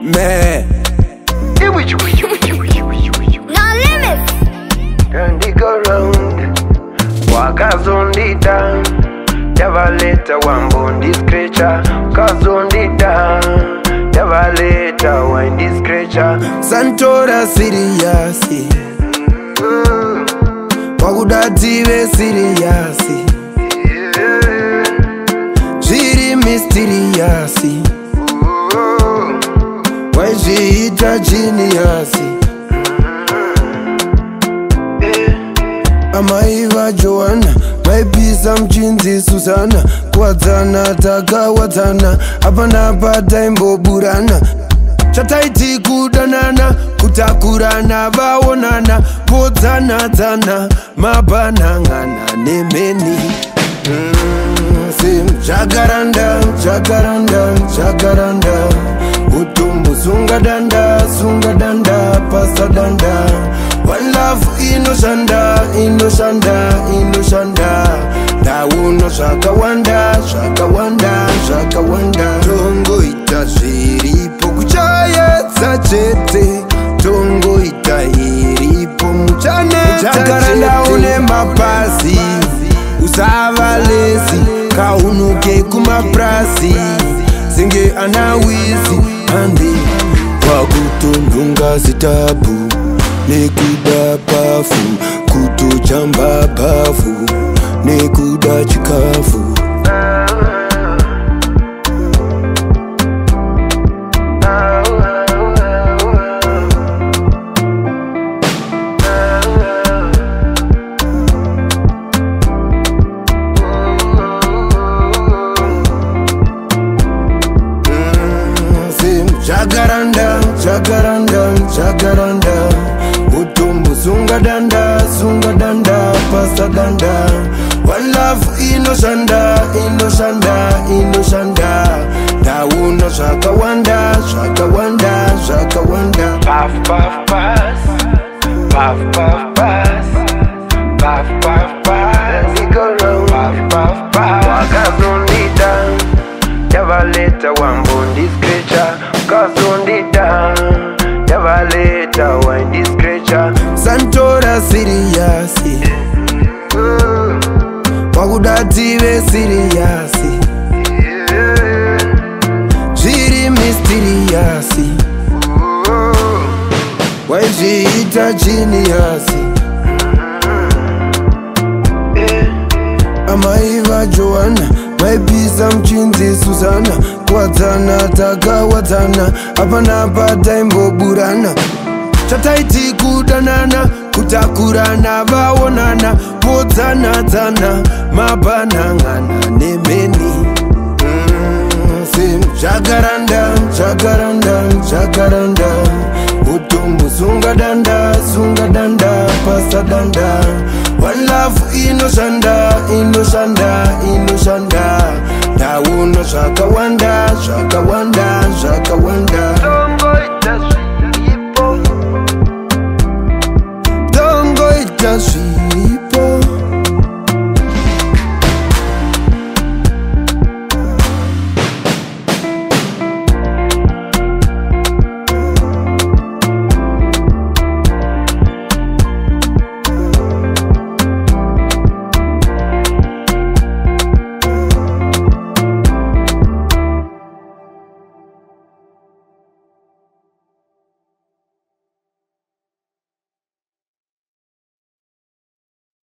Me No limits. Turn the go round, walkers on the down. Never later one bone this creature, cause on the down. Never later when this creature Santora serious Wakudative serious Chiri mysterious Why she hit a genius Amaiva Joanna Maybe some chinzi Susana Kwatana taka watana Apana pata imbo burana Chataiti kudanana Kutakurana vaonana Potana tana Mabanangana nemeni Sim Jagaranda, Jagaranda, Jagaranda Utumbu sungadanda, sungadanda, pasadanda One love inoshanda, inoshanda, inoshanda Dawuno shaka wanda, shaka wanda, shaka wanda Tongo itaziripo kuchaya tsachete Tongo itahiripo mchane Jagaranda une mapasi Usava lesi, kaunuke kumaprasi Singe anawizi, andi Wakutundunga zitabu Nekuda pafu, kutuchamba bafu Nekuda chikafu Jagaranda, Jagaranda, Jagaranda Utumbu sungadanda, sungadanda, pasadanda One love inoshanda, inoshanda, inoshanda Dawuno shaka wanda, shaka wanda, shaka wanda Puff, puff, pass, puff, puff, pass, puff, puff, pass. We go round, puff, puff, pass. Walkers on the down, never later one bone this creature. Cause on the down, never later when this creature. Santora serious Wakudative serious Chiri mysterious Why she hit a genius Amaiva Joanna Maybe some chinzi Susana Kwatana taka watana Apana pata imbo burana Chataiti kudanana Kutakurana vaonana Potana tana Mabanangana nemeni Sim Jagaranda, Jagaranda, Jagaranda Utumbu sungadanda, sungadanda, pasadanda One love inoshanda, inoshanda, inoshanda Dawuno shaka wanda, shaka wanda, shaka